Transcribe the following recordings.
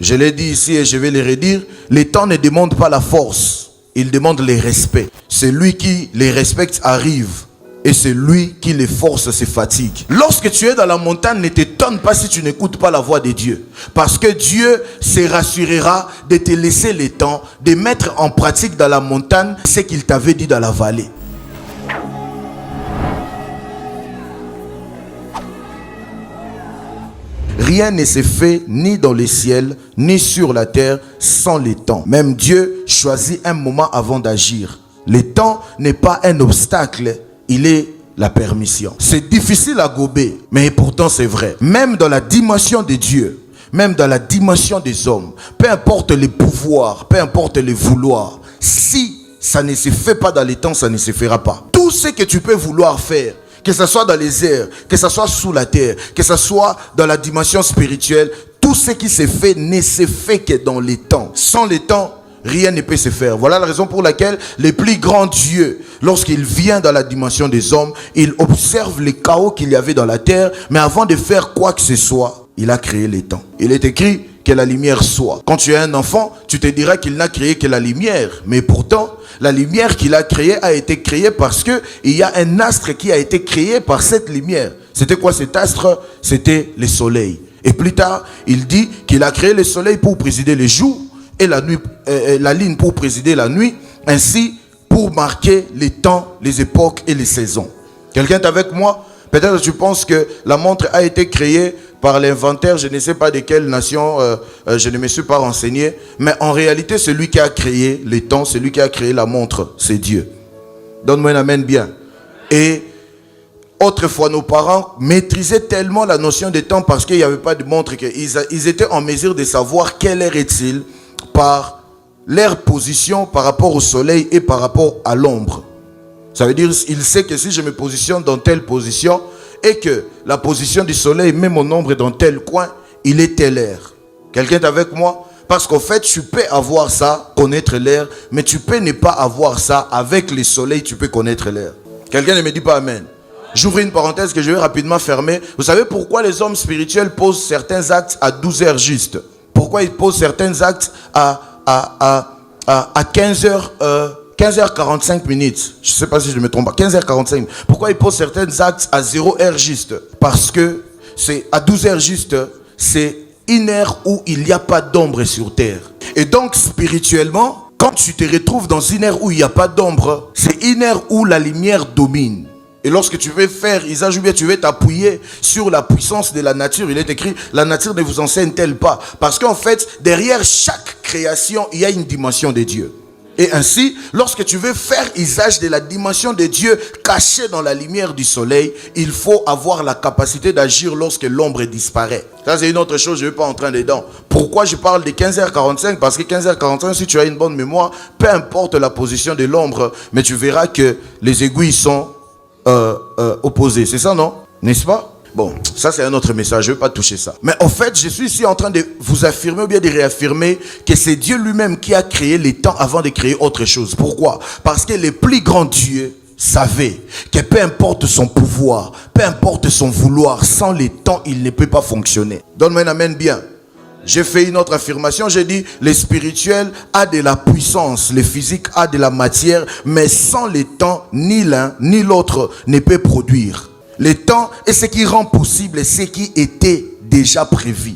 Je l'ai dit ici et je vais le redire. Les temps ne demandent pas la force. Ils demandent le respect. Celui qui les respecte arrive. Et celui qui les force se fatigue. Lorsque tu es dans la montagne, ne t'étonne pas si tu n'écoutes pas la voix de Dieu. Parce que Dieu se rassurera de te laisser le temps, de mettre en pratique dans la montagne ce qu'il t'avait dit dans la vallée. Rien ne se fait ni dans les ciels, ni sur la terre sans le temps. Même Dieu choisit un moment avant d'agir. Le temps n'est pas un obstacle. Il est la permission. C'est difficile à gober, mais pourtant c'est vrai. Même dans la dimension de Dieu, même dans la dimension des hommes, peu importe les pouvoirs, peu importe les vouloirs, si ça ne se fait pas dans les temps, ça ne se fera pas. Tout ce que tu peux vouloir faire, que ce soit dans les airs, que ce soit sous la terre, que ce soit dans la dimension spirituelle, tout ce qui se fait ne se fait que dans les temps. Sans les temps, rien ne peut se faire. Voilà la raison pour laquelle le plus grand Dieu, lorsqu'il vient dans la dimension des hommes, il observe le chaos qu'il y avait dans la terre, mais avant de faire quoi que ce soit, il a créé les temps. Il est écrit que la lumière soit. Quand tu es un enfant, tu te diras qu'il n'a créé que la lumière, mais pourtant, la lumière qu'il a créée a été créée parce que il y a un astre qui a été créé par cette lumière. C'était quoi cet astre? C'était le soleil. Et plus tard, il dit qu'il a créé le soleil pour présider les jours, et la nuit, la lune pour présider la nuit, ainsi pour marquer les temps, les époques et les saisons. Quelqu'un est avec moi? Peut-être que tu penses que la montre a été créée par l'inventeur, je ne sais pas de quelle nation, je ne me suis pas renseigné, mais en réalité, celui qui a créé les temps, celui qui a créé la montre, c'est Dieu. Donne-moi un amen bien. Et autrefois, nos parents maîtrisaient tellement la notion de temps parce qu'il n'y avait pas de montre qu'ils étaient en mesure de savoir quelle heure est-il par leur position par rapport au soleil et par rapport à l'ombre. Ça veut dire, il sait que si je me positionne dans telle position et que la position du soleil met mon ombre dans tel coin, il est telle heure. Quelqu'un est avec moi? Parce qu'en fait, tu peux avoir ça, connaître l'heure, mais tu peux ne pas avoir ça. Avec le soleil, tu peux connaître l'heure. Quelqu'un ne me dit pas amen. J'ouvre une parenthèse que je vais rapidement fermer. Vous savez pourquoi les hommes spirituels posent certains actes à 12 heures juste? Pourquoi ils posent certains actes à 15h45 minutes? Je ne sais pas si je me trompe pas. 15h45. Pourquoi ils posent certains actes à 0 heure juste? Parce que c'est à 12 heures juste, c'est une heure où il n'y a pas d'ombre sur terre. Et donc spirituellement, quand tu te retrouves dans une heure où il n'y a pas d'ombre, c'est une heure où la lumière domine. Et lorsque tu veux faire usage ou bien tu veux t'appuyer sur la puissance de la nature, il est écrit, la nature ne vous enseigne-t-elle pas? Parce qu'en fait, derrière chaque création, il y a une dimension de Dieu. Et ainsi, lorsque tu veux faire usage de la dimension de Dieu cachée dans la lumière du soleil, il faut avoir la capacité d'agir lorsque l'ombre disparaît. Ça, c'est une autre chose, je ne vais pas entrer dedans. Pourquoi je parle de 15h45? Parce que 15h45, si tu as une bonne mémoire, peu importe la position de l'ombre, mais tu verras que les aiguilles sont opposés, c'est ça, non? N'est-ce pas? Bon, ça c'est un autre message, je ne vais pas toucher ça. Mais en fait, je suis ici en train de vous affirmer ou bien de réaffirmer que c'est Dieu lui-même qui a créé les temps avant de créer autre chose. Pourquoi? Parce que le plus grand Dieu savait que peu importe son pouvoir, peu importe son vouloir, sans les temps, il ne peut pas fonctionner. Donne-moi un amen bien. J'ai fait une autre affirmation, j'ai dit, le spirituel a de la puissance, le physique a de la matière, mais sans les temps, ni l'un ni l'autre ne peut produire. Le temps est ce qui rend possible ce qui était déjà prévu.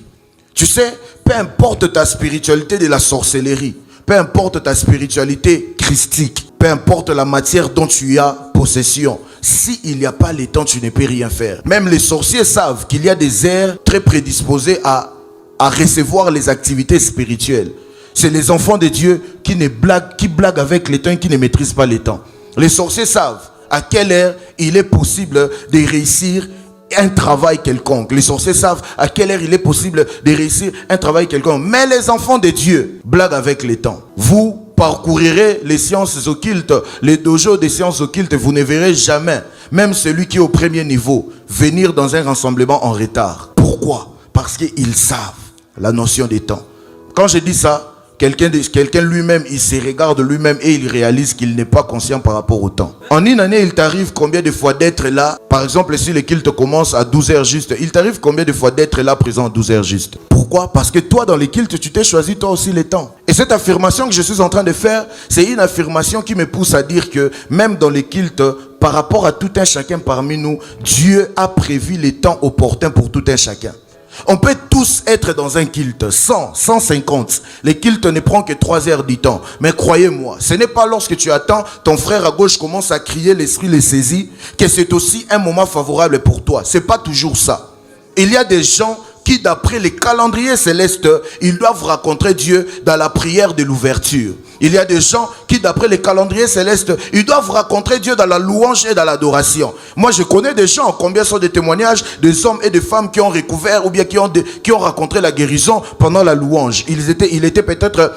Tu sais, peu importe ta spiritualité de la sorcellerie, peu importe ta spiritualité christique, peu importe la matière dont tu as possession, s'il n'y a pas le temps, tu ne peux rien faire. Même les sorciers savent qu'il y a des aires très prédisposées à recevoir les activités spirituelles. C'est les enfants de Dieu qui blaguent avec les temps et qui ne maîtrisent pas les temps. Les sorciers savent à quelle heure il est possible de réussir un travail quelconque. Les sorciers savent à quelle heure il est possible de réussir un travail quelconque. Mais les enfants de Dieu blaguent avec les temps. Vous parcourirez les sciences occultes, les dojos des sciences occultes, vous ne verrez jamais, même celui qui est au premier niveau, venir dans un rassemblement en retard. Pourquoi? Parce qu'ils savent la notion des temps. Quand je dis ça, quelqu'un lui-même, il se regarde lui-même et il réalise qu'il n'est pas conscient par rapport au temps. En une année, il t'arrive combien de fois d'être là? Par exemple, si le culte commence à 12h juste, il t'arrive combien de fois d'être là présent à 12h juste? Pourquoi? Parce que toi, dans les cultes, tu t'es choisi toi aussi les temps. Et cette affirmation que je suis en train de faire, c'est une affirmation qui me pousse à dire que même dans les cultes, par rapport à tout un chacun parmi nous, Dieu a prévu les temps opportuns pour tout un chacun. On peut tous être dans un culte, 100, 150. Les cultes ne prennent que 3 heures du temps. Mais croyez-moi, ce n'est pas lorsque tu attends, ton frère à gauche commence à crier, l'esprit les saisit, que c'est aussi un moment favorable pour toi. C'est pas toujours ça. Il y a des gens qui, d'après les calendriers célestes, ils doivent rencontrer Dieu dans la prière de l'ouverture. Il y a des gens qui, d'après les calendriers célestes, ils doivent rencontrer Dieu dans la louange et dans l'adoration. Moi, je connais des gens, combien sont des témoignages des hommes et des femmes qui ont recouvert ou bien qui ont rencontré la guérison pendant la louange. Il était peut-être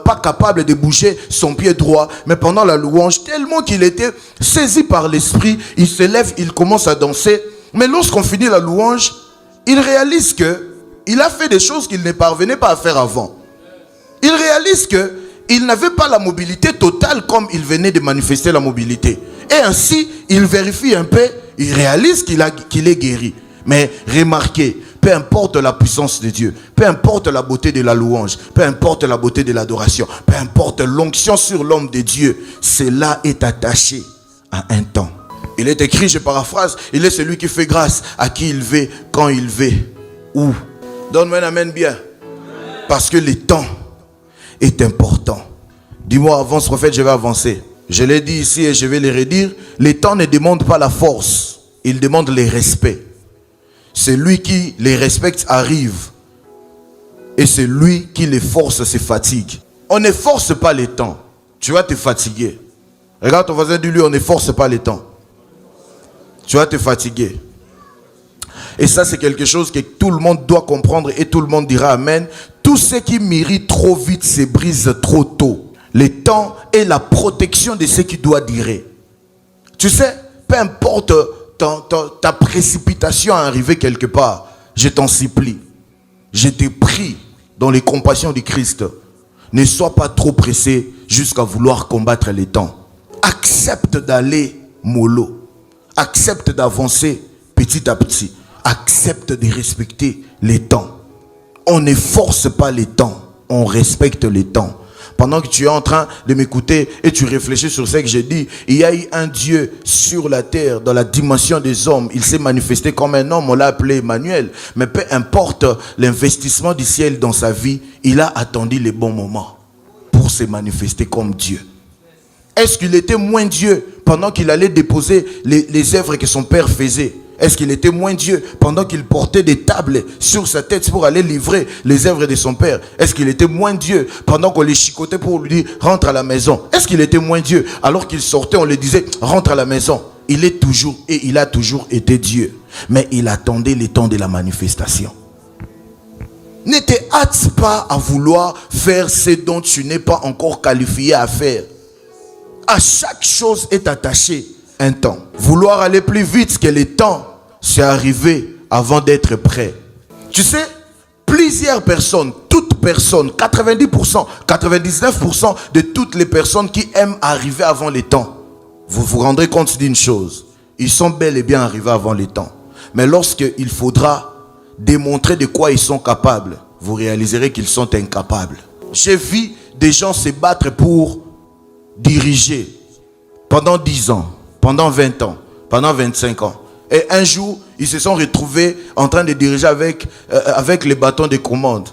pas capable de bouger son pied droit, mais pendant la louange, tellement qu'il était saisi par l'esprit, il se lève, il commence à danser. Mais lorsqu'on finit la louange, il réalise qu'il a fait des choses qu'il ne parvenait pas à faire avant. Il réalise qu'il n'avait pas la mobilité totale comme il venait de manifester la mobilité. Et ainsi, il vérifie un peu, il réalise qu'il est guéri. Mais remarquez, peu importe la puissance de Dieu, peu importe la beauté de la louange, peu importe la beauté de l'adoration, peu importe l'onction sur l'homme de Dieu, cela est attaché à un temps. Il est écrit, je paraphrase, il est celui qui fait grâce à qui il veut, quand il veut. Où? Donne-moi un amen bien. Parce que le temps est important. Dis-moi, avance prophète, je vais avancer. Je l'ai dit ici et je vais le redire. Le temps ne demande pas la force, il demande le respect. Celui qui les respecte arrive. Et celui qui les force se fatigue. On ne force pas le temps. Tu vas te fatiguer. Regarde ton voisin, dis-lui, on ne force pas le temps. Tu vas te fatiguer. Et ça, c'est quelque chose que tout le monde doit comprendre et tout le monde dira amen. Tout ce qui mûrit trop vite se brise trop tôt. Le temps est la protection de ce qui doit durer. Tu sais, peu importe ta précipitation à arriver quelque part, je t'en supplie. Je te prie dans les compassions du Christ. Ne sois pas trop pressé jusqu'à vouloir combattre les temps. Accepte d'aller mollo. Accepte d'avancer petit à petit. Accepte de respecter les temps. On ne force pas les temps. On respecte les temps. Pendant que tu es en train de m'écouter et tu réfléchis sur ce que j'ai dit, il y a eu un Dieu sur la terre, dans la dimension des hommes. Il s'est manifesté comme un homme, on l'a appelé Emmanuel. Mais peu importe l'investissement du ciel dans sa vie, il a attendu les bons moments pour se manifester comme Dieu. Est-ce qu'il était moins Dieu pendant qu'il allait déposer les œuvres que son père faisait? Est-ce qu'il était moins Dieu pendant qu'il portait des tables sur sa tête pour aller livrer les œuvres de son père? Est-ce qu'il était moins Dieu pendant qu'on les chicotait pour lui dire rentre à la maison? Est-ce qu'il était moins Dieu alors qu'il sortait, on lui disait rentre à la maison? Il est toujours et il a toujours été Dieu. Mais il attendait le temps de la manifestation. Ne te hâte pas à vouloir faire ce dont tu n'es pas encore qualifié à faire. À chaque chose est attaché un temps. Vouloir aller plus vite que le temps, c'est arriver avant d'être prêt. Tu sais, plusieurs personnes, toutes personnes, 90%, 99% de toutes les personnes qui aiment arriver avant le temps, vous vous rendrez compte d'une chose. Ils sont bel et bien arrivés avant le temps. Mais lorsqu'il faudra démontrer de quoi ils sont capables, vous réaliserez qu'ils sont incapables. J'ai vu des gens se battre pour diriger pendant 10 ans, pendant 20 ans, pendant 25 ans. Et un jour, ils se sont retrouvés en train de diriger avec les bâtons de commande.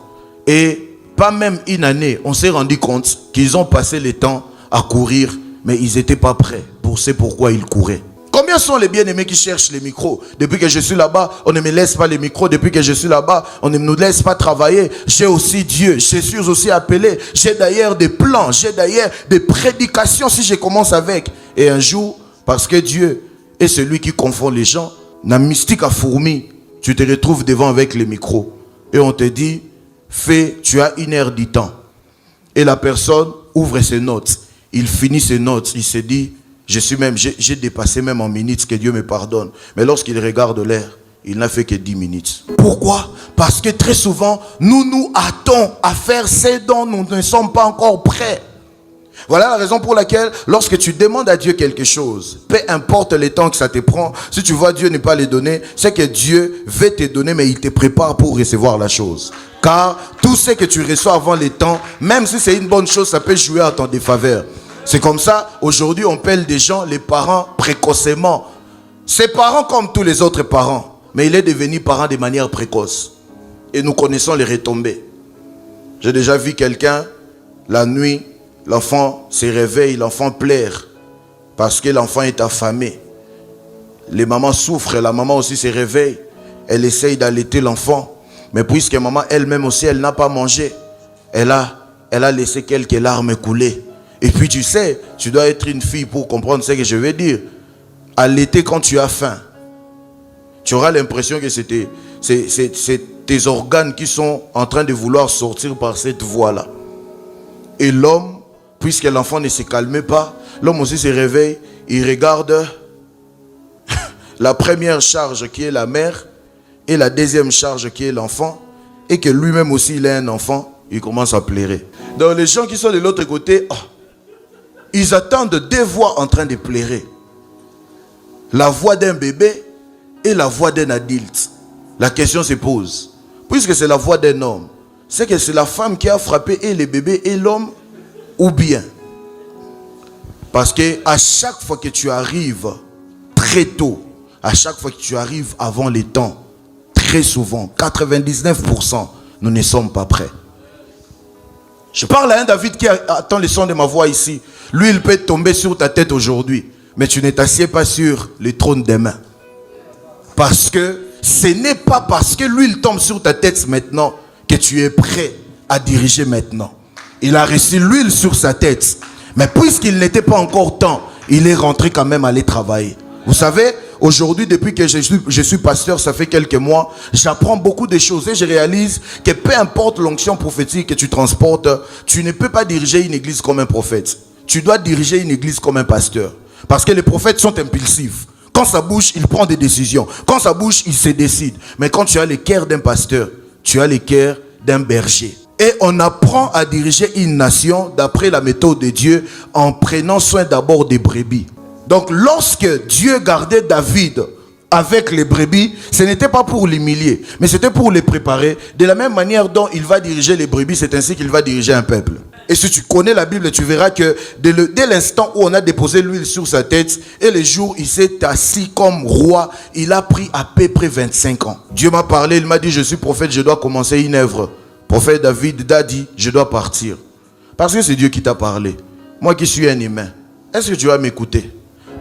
Et pas même une année, on s'est rendu compte qu'ils ont passé le temps à courir, mais ils n'étaient pas prêts pour ce pourquoi ils couraient. Combien sont les bien-aimés qui cherchent les micros? Depuis que je suis là-bas, on ne me laisse pas les micros. Depuis que je suis là-bas, on ne nous laisse pas travailler. J'ai aussi Dieu. Je suis aussi appelé. J'ai d'ailleurs des plans. J'ai d'ailleurs des prédications si je commence avec. Et un jour, parce que Dieu est celui qui confond les gens, la mystique à fourmi, tu te retrouves devant avec les micros. Et on te dit, fais, tu as 1 heure du temps. Et la personne ouvre ses notes. Il finit ses notes. Il se dit, j'ai dépassé même en minutes, que Dieu me pardonne. Mais lorsqu'il regarde l'heure, Il n'a fait que 10 minutes. Pourquoi? Parce que très souvent, nous nous hâtons à faire ce dont nous ne sommes pas encore prêts. Voilà la raison pour laquelle, lorsque tu demandes à Dieu quelque chose, peu importe le temps que ça te prend, si tu vois Dieu ne pas les donner, c'est que Dieu veut te donner, mais il te prépare pour recevoir la chose. Car tout ce que tu reçois avant le temps, même si c'est une bonne chose, ça peut jouer à ton défaveur. C'est comme ça, aujourd'hui, on appelle des gens les parents précocement. C'est parents comme tous les autres parents, mais il est devenu parent de manière précoce. Et nous connaissons les retombées. J'ai déjà vu quelqu'un, la nuit, l'enfant se réveille, l'enfant pleure parce que l'enfant est affamé. Les mamans souffrent, la maman aussi se réveille. Elle essaye d'allaiter l'enfant. Mais puisque maman elle-même aussi, elle n'a pas mangé, elle a laissé quelques larmes couler. Et puis tu sais, tu dois être une fille pour comprendre ce que je veux dire. Allaiter quand tu as faim, tu auras l'impression que c'est tes organes qui sont en train de vouloir sortir par cette voie-là. Et l'homme, puisque l'enfant ne se calme pas, l'homme aussi se réveille, il regarde la première charge qui est la mère et la deuxième charge qui est l'enfant, et que lui-même aussi il a un enfant, il commence à pleurer. Donc les gens qui sont de l'autre côté, ils attendent deux voix en train de pleurer. La voix d'un bébé et la voix d'un adulte. La question se pose, puisque c'est la voix d'un homme, c'est que c'est la femme qui a frappé et le bébé et l'homme, ou bien? Parce que à chaque fois que tu arrives très tôt, à chaque fois que tu arrives avant les temps, très souvent, 99%, nous ne sommes pas prêts. Je parle à un David qui attend le son de ma voix ici. Lui, il peut tomber sur ta tête aujourd'hui, mais tu ne t'assieds pas sur le trône demain. Parce que ce n'est pas parce que lui, il tombe sur ta tête maintenant que tu es prêt à diriger maintenant. Il a reçu l'huile sur sa tête. Mais puisqu'il n'était pas encore temps, il est rentré quand même aller travailler. Vous savez, aujourd'hui, depuis que je suis pasteur, ça fait quelques mois, j'apprends beaucoup de choses et je réalise que peu importe l'onction prophétique que tu transportes, tu ne peux pas diriger une église comme un prophète. Tu dois diriger une église comme un pasteur. Parce que les prophètes sont impulsifs. Quand ça bouge, il prend des décisions. Quand ça bouge, il se décide. Mais quand tu as le cœur d'un pasteur, tu as le cœur d'un berger. Et on apprend à diriger une nation d'après la méthode de Dieu en prenant soin d'abord des brebis. Donc lorsque Dieu gardait David avec les brebis, ce n'était pas pour l'humilier, mais c'était pour les préparer. De la même manière dont il va diriger les brebis, c'est ainsi qu'il va diriger un peuple. Et si tu connais la Bible, tu verras que dès l'instant où on a déposé l'huile sur sa tête, et le jour où il s'est assis comme roi, il a pris à peu près 25 ans. Dieu m'a parlé, il m'a dit, je suis prophète, je dois commencer une œuvre. Prophète David a dit, je dois partir. Parce que c'est Dieu qui t'a parlé. Moi qui suis un humain, est-ce que tu vas m'écouter?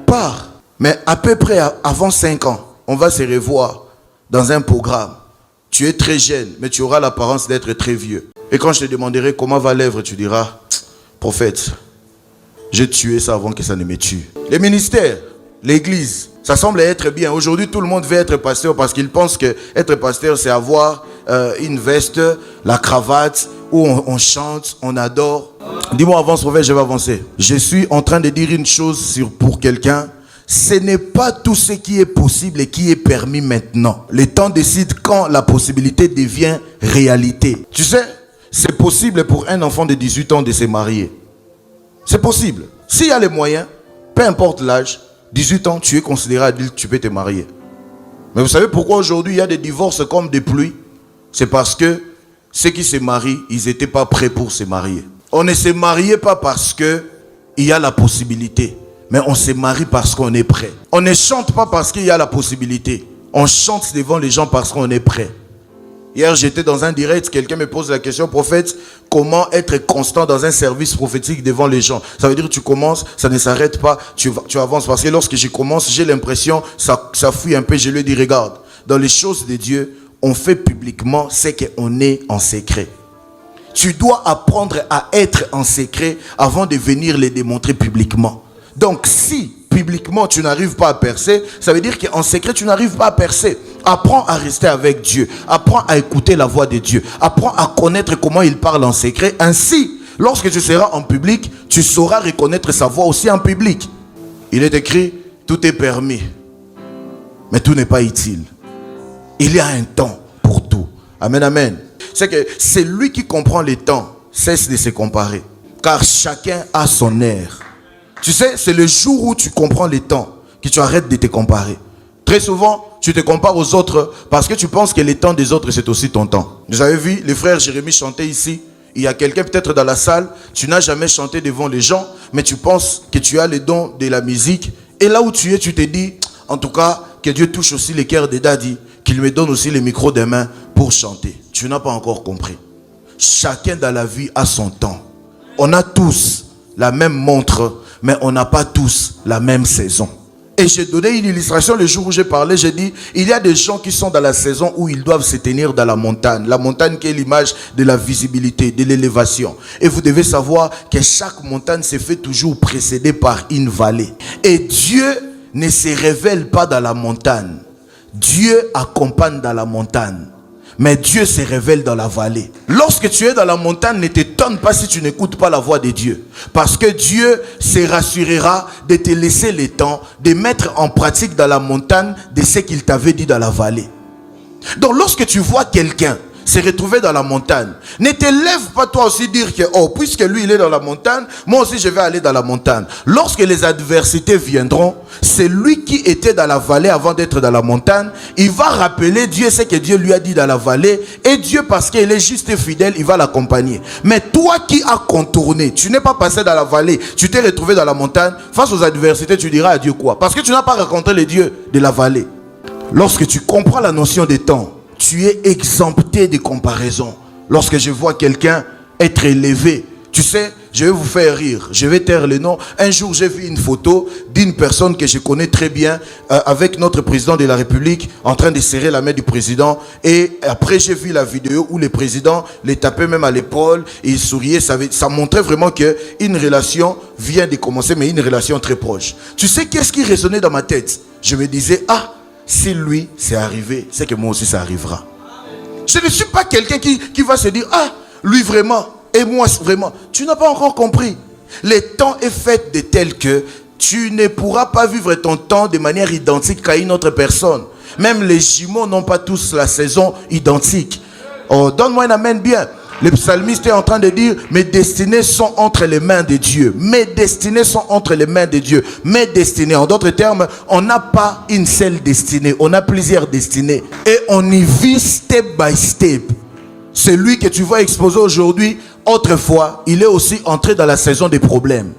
Pars. Mais à peu près avant 5 ans, on va se revoir dans un programme. Tu es très jeune, mais tu auras l'apparence d'être très vieux. Et quand je te demanderai comment va l'œuvre, tu diras, prophète, j'ai tué ça avant que ça ne me tue. Les ministères, l'église, ça semble être bien. Aujourd'hui, tout le monde veut être pasteur parce qu'il pense que être pasteur, c'est avoir une veste, la cravate, où on chante, on adore. Dis-moi, avance, prophète, je vais avancer. Je suis en train de dire une chose pour quelqu'un. Ce n'est pas tout ce qui est possible et qui est permis maintenant. Le temps décide quand la possibilité devient réalité. Tu sais, c'est possible pour un enfant de 18 ans de se marier. C'est possible. S'il y a les moyens, peu importe l'âge, 18 ans, tu es considéré adulte, tu peux te marier. Mais vous savez pourquoi aujourd'hui il y a des divorces comme des pluies? C'est parce que ceux qui se marient, ils n'étaient pas prêts pour se marier. On ne se mariait pas parce qu'il y a la possibilité. Mais on se marie parce qu'on est prêt. On ne chante pas parce qu'il y a la possibilité. On chante devant les gens parce qu'on est prêt. Hier, j'étais dans un direct, quelqu'un me pose la question, prophète, comment être constant dans un service prophétique devant les gens? Ça veut dire que tu commences, ça ne s'arrête pas, tu avances. Parce que lorsque je commence, j'ai l'impression, ça fuit un peu. Je lui dis, regarde, dans les choses de Dieu, on fait publiquement ce qu'on est en secret. Tu dois apprendre à être en secret avant de venir les démontrer publiquement. Donc si publiquement tu n'arrives pas à percer, ça veut dire qu'en secret tu n'arrives pas à percer. Apprends à rester avec Dieu. Apprends à écouter la voix de Dieu. Apprends à connaître comment il parle en secret. Ainsi, lorsque tu seras en public, tu sauras reconnaître sa voix aussi en public. Il est écrit, tout est permis, mais tout n'est pas utile. Il y a un temps pour tout. Amen, amen. C'est que c'est lui qui comprend les temps. Cesse de se comparer. Car chacun a son air. Tu sais, c'est le jour où tu comprends les temps que tu arrêtes de te comparer. Très souvent, tu te compares aux autres parce que tu penses que les temps des autres, c'est aussi ton temps. Vous avez vu, les frères Jérémie chantaient ici. Il y a quelqu'un peut-être dans la salle, tu n'as jamais chanté devant les gens, mais tu penses que tu as le don de la musique. Et là où tu es, tu te dis, en tout cas, que Dieu touche aussi les cœurs des daddies, qu'il me donne aussi les micros des mains pour chanter. Tu n'as pas encore compris. Chacun dans la vie a son temps. On a tous la même montre, mais on n'a pas tous la même saison. Et j'ai donné une illustration le jour où j'ai parlé, j'ai dit, il y a des gens qui sont dans la saison où ils doivent se tenir dans la montagne. La montagne qui est l'image de la visibilité, de l'élévation. Et vous devez savoir que chaque montagne se fait toujours précéder par une vallée. Et Dieu ne se révèle pas dans la montagne. Dieu accompagne dans la montagne. Mais Dieu se révèle dans la vallée. Lorsque tu es dans la montagne, ne t'étonne pas si tu n'écoutes pas la voix de Dieu. Parce que Dieu se rassurera de te laisser le temps de mettre en pratique dans la montagne de ce qu'il t'avait dit dans la vallée. Donc lorsque tu vois quelqu'un se retrouver dans la montagne, ne te lève pas toi aussi dire que oh, puisque lui il est dans la montagne, moi aussi je vais aller dans la montagne. Lorsque les adversités viendront, c'est lui qui était dans la vallée avant d'être dans la montagne, il va rappeler Dieu ce que Dieu lui a dit dans la vallée, et Dieu parce qu'il est juste et fidèle, il va l'accompagner. Mais toi qui as contourné, tu n'es pas passé dans la vallée, tu t'es retrouvé dans la montagne, face aux adversités tu diras à Dieu quoi? Parce que tu n'as pas rencontré le Dieu de la vallée. Lorsque tu comprends la notion des temps, tu es exempté de comparaison. Lorsque je vois quelqu'un être élevé, tu sais, je vais vous faire rire, je vais taire le nom. Un jour, j'ai vu une photo d'une personne que je connais très bien avec notre président de la République en train de serrer la main du président. Et après, j'ai vu la vidéo où le président les tapait même à l'épaule et il souriait. Ça montrait vraiment qu'une relation vient de commencer, mais une relation très proche. Tu sais, qu'est-ce qui résonnait dans ma tête? Je me disais, ah, si lui c'est arrivé, c'est que moi aussi ça arrivera. Je ne suis pas quelqu'un qui va se dire, ah, lui vraiment, et moi vraiment. Tu n'as pas encore compris. Le temps est fait de tel que tu ne pourras pas vivre ton temps de manière identique qu'à une autre personne. Même les jumeaux n'ont pas tous la saison identique. Oh, donne-moi un amen bien. Le psalmiste est en train de dire, mes destinées sont entre les mains de Dieu. Mes destinées sont entre les mains de Dieu. Mes destinées, en d'autres termes, on n'a pas une seule destinée. On a plusieurs destinées. Et on y vit step by step. Celui que tu vois exposer aujourd'hui, autrefois, il est aussi entré dans la saison des problèmes.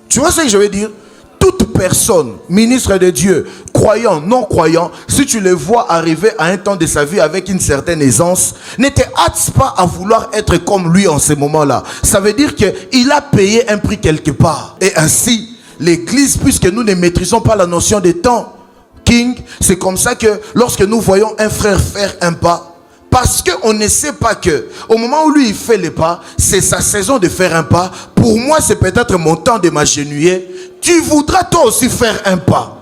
Tu vois ce que je veux dire? Toute personne, ministre de Dieu, croyant, non croyant, si tu le vois arriver à un temps de sa vie avec une certaine aisance, ne te hâte pas à vouloir être comme lui en ce moment-là. Ça veut dire qu'il a payé un prix quelque part. Et ainsi, l'église, puisque nous ne maîtrisons pas la notion des temps, King, c'est comme ça que lorsque nous voyons un frère faire un pas, parce qu'on ne sait pas que au moment où lui il fait les pas, c'est sa saison de faire un pas. Pour moi, c'est peut-être mon temps de m'agenouiller. Tu voudras toi aussi faire un pas.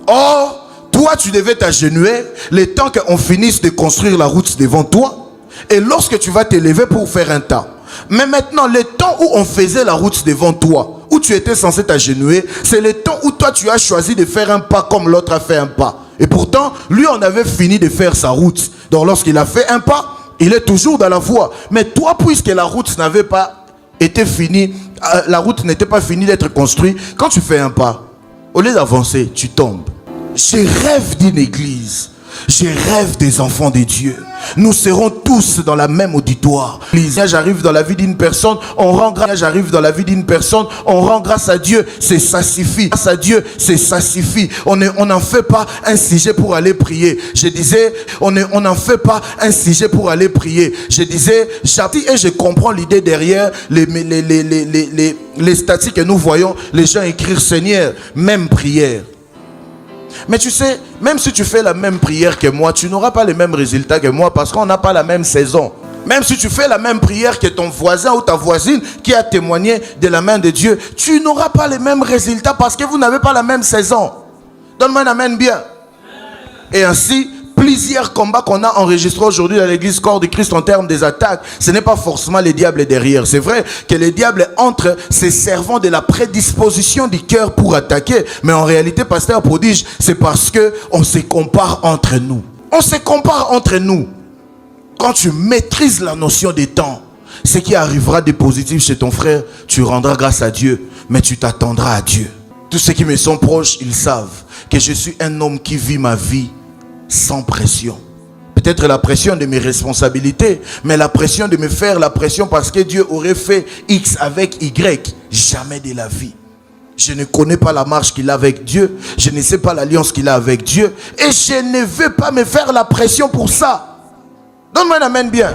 Or, toi tu devais t'agenouiller le temps qu'on finisse de construire la route devant toi. Et lorsque tu vas t'élever pour faire un tas. Mais maintenant, le temps où on faisait la route devant toi, où tu étais censé t'agenouiller, c'est le temps où toi tu as choisi de faire un pas comme l'autre a fait un pas. Et pourtant, lui on avait fini de faire sa route. Donc lorsqu'il a fait un pas, il est toujours dans la voie. Mais toi, puisque la route n'avait pas été finie, la route n'était pas finie d'être construite, quand tu fais un pas, au lieu d'avancer, tu tombes. Je rêve d'une église. Je rêve des enfants de Dieu. Nous serons tous dans la même auditoire. J'arrive dans la vie d'une personne, on rend grâce. J'arrive dans la vie d'une personne, on rend grâce à Dieu, c'est ça suffit. Grâce à Dieu, c'est ça suffit. On n'en fait pas un sujet pour aller prier. Je disais, on n'en fait pas un sujet pour aller prier. Je disais, et je comprends l'idée derrière les statuts que nous voyons, les gens écrire Seigneur, même prière. Mais tu sais, même si tu fais la même prière que moi, tu n'auras pas les mêmes résultats que moi parce qu'on n'a pas la même saison. Même si tu fais la même prière que ton voisin ou ta voisine qui a témoigné de la main de Dieu, tu n'auras pas les mêmes résultats parce que vous n'avez pas la même saison. Donne-moi un amen bien. Et ainsi, plusieurs combats qu'on a enregistrés aujourd'hui dans l'église Corps de Christ en termes des attaques, ce n'est pas forcément les diables derrière. C'est vrai que les diables entrent se servant de la prédisposition du cœur pour attaquer. Mais en réalité, pasteur prodige, c'est parce qu'on se compare entre nous. On se compare entre nous. Quand tu maîtrises la notion des temps, ce qui arrivera de positif chez ton frère, tu rendras grâce à Dieu, mais tu t'attendras à Dieu. Tous ceux qui me sont proches, ils savent que je suis un homme qui vit ma vie sans pression. Peut-être la pression de mes responsabilités, mais la pression de me faire la pression parce que Dieu aurait fait X avec Y. Jamais de la vie. Je ne connais pas la marche qu'il a avec Dieu. Je ne sais pas l'alliance qu'il a avec Dieu. Et je ne veux pas me faire la pression pour ça. Donne-moi un amen bien.